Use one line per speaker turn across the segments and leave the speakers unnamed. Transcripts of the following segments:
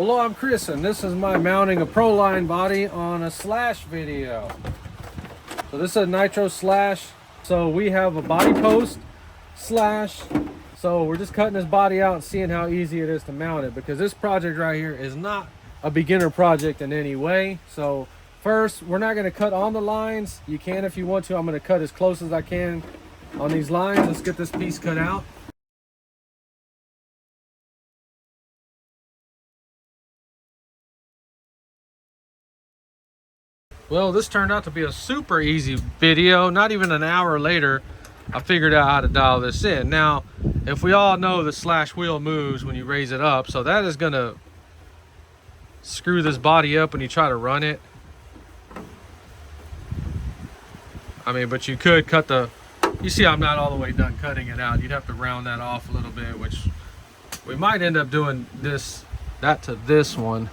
Hello, I'm Chris, and this is my mounting a Proline body on a slash video. So this is a nitro slash. So we have a body post slash. So we're just cutting this body out and seeing how easy it is to mount it, because this project right here is not a beginner project in any way. So first, we're not going to cut on the lines. You can if you want to. I'm going to cut as close as I can on these lines. Let's get this piece cut out. Well, this turned out to be a super easy video. Not even an hour later, I figured out how to dial this in. Now, if we all know the slash wheel moves when you raise it up, so that is gonna screw this body up when you try to run it. I mean, but you could cut the, you see I'm not all the way done cutting it out. You'd have to round that off a little bit, which we might end up doing that to this one,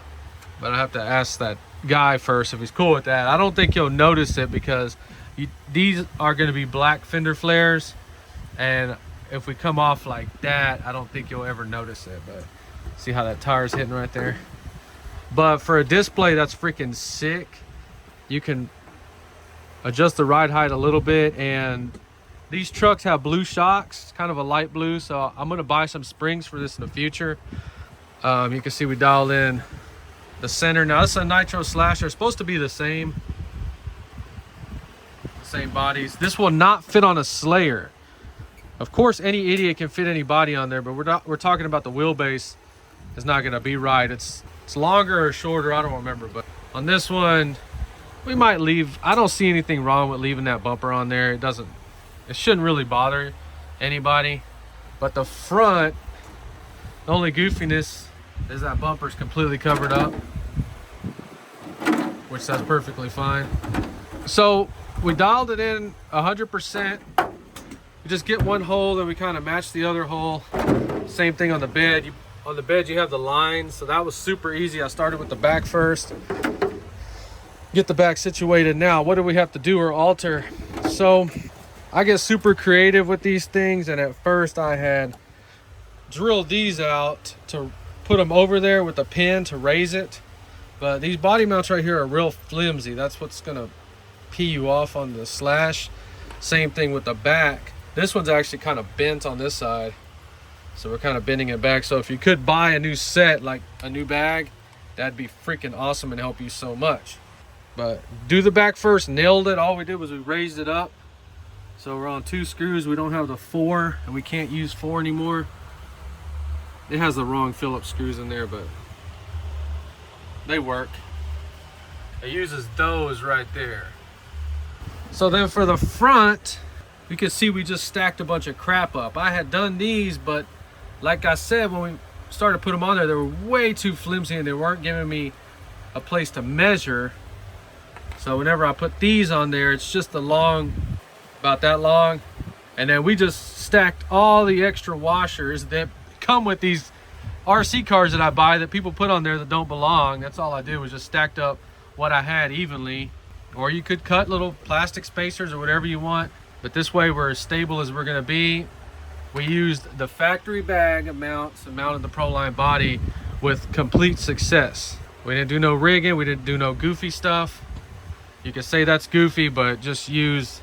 but I have to ask that guy first if he's cool with that. I don't think you'll notice it because these are going to be black fender flares, and if we come off like that, I don't think you'll ever notice it. But see how that tire's hitting right there? But for a display, that's freaking sick. You can adjust the ride height a little bit, and these trucks have blue shocks. It's kind of a light blue, so I'm going to buy some springs for this in the future. You can see we dialed in the center. Now this is a nitro slash. They're supposed to be the same bodies. This will not fit on a Slayer. Of course, any idiot can fit any body on there, but we're talking about the wheelbase is not going to be right. It's longer or shorter, I don't remember, but on this one we might leave. I don't see anything wrong with leaving that bumper on there. It shouldn't really bother anybody. But the front, the only goofiness is that bumper's completely covered up, which that's perfectly fine. So we dialed it in 100%. We just get one hole and we kind of match the other hole. Same thing on the bed. On the bed you have the lines, so that was super easy. I started with the back first. Get the back situated. Now what do we have to do or alter? So I get super creative with these things, and at first I had drilled these out to put them over there with a pin to raise it, but these body mounts right here are real flimsy. That's what's gonna pee you off on the slash. Same thing with the back. This one's actually kind of bent on this side, so we're kind of bending it back. So if you could buy a new set, like a new bag, that'd be freaking awesome and help you so much. But do the back first. Nailed it. All we did was we raised it up, so we're on 2 screws. We don't have the 4, and we can't use 4 anymore. It has the wrong Phillips screws in there, but they work. It uses those right there. So then for the front, you can see we just stacked a bunch of crap up. I had done these, but like I said, when we started to put them on there, they were way too flimsy and they weren't giving me a place to measure. So whenever I put these on there, it's just about that long. And then we just stacked all the extra washers that come with these RC cars that I buy that people put on there that don't belong. That's all I did, was just stacked up what I had evenly. Or you could cut little plastic spacers or whatever you want, but this way we're as stable as we're going to be. We used the factory bag mounts and mounted the Proline body with complete success. We didn't do no rigging, we didn't do no goofy stuff. You can say that's goofy, but just use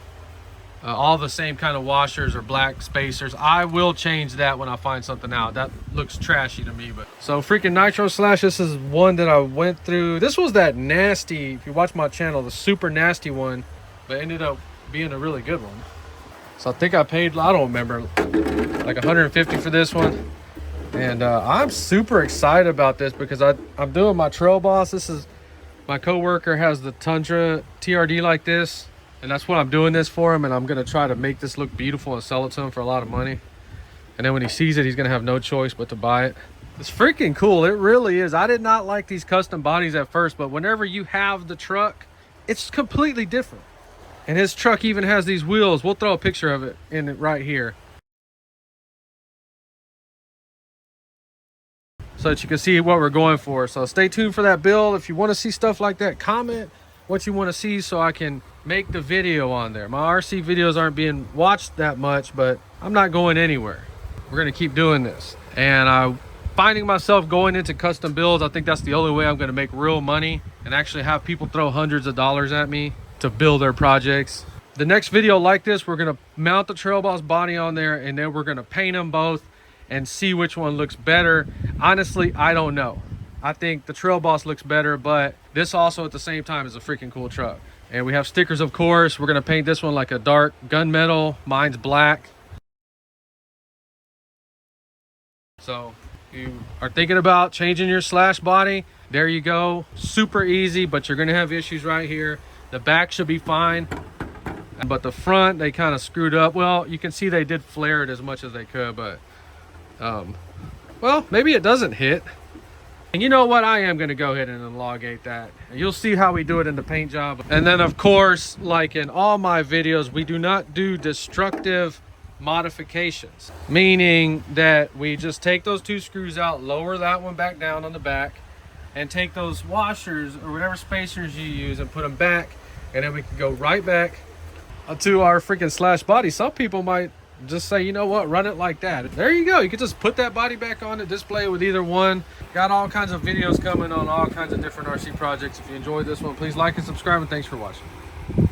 all the same kind of washers or black spacers. I will change that when I find something out. That looks trashy to me. But so freaking nitro slash, this is one that I went through. This was that nasty, if you watch my channel, the super nasty one, but ended up being a really good one. So I think I paid, I don't remember, like 150 for this one. And I'm super excited about this because I'm doing my Trail Boss. This is, my coworker has the Tundra TRD like this, and that's what I'm doing this for him, and I'm gonna try to make this look beautiful and sell it to him for a lot of money. And then when he sees it, he's gonna have no choice but to buy it. It's freaking cool, it really is. I did not like these custom bodies at first, but whenever you have the truck, it's completely different. And his truck even has these wheels. We'll throw a picture of it in it right here, so that you can see what we're going for. So stay tuned for that build. If you want to see stuff like that, comment what you want to see so I can make the video on there. My RC videos aren't being watched that much, but I'm not going anywhere. We're going to keep doing this. And I finding myself going into custom builds. I think that's the only way I'm going to make real money and actually have people throw hundreds of dollars at me to build their projects. The next video like this, we're going to mount the Trail Boss body on there, and then we're going to paint them both and see which one looks better. Honestly, I don't know. I think the Trail Boss looks better, but this also at the same time is a freaking cool truck. And we have stickers, of course. We're going to paint this one like a dark gunmetal. Mine's black. So you are thinking about changing your slash body, there you go. Super easy, but you're going to have issues right here. The back should be fine, but the front, they kind of screwed up. Well, you can see they did flare it as much as they could, but well, maybe it doesn't hit. And you know what? I am going to go ahead and elongate that. You'll see how we do it in the paint job. And then, of course, like in all my videos, we do not do destructive modifications. Meaning that we just take those 2 screws out, lower that one back down on the back, and take those washers or whatever spacers you use and put them back. And then we can go right back to our freaking slash body. Some people might just say, you know what, run it like that. There you go. You can just put that body back on it, display it with either one. Got all kinds of videos coming on all kinds of different RC projects. If you enjoyed this one, please like and subscribe, and thanks for watching.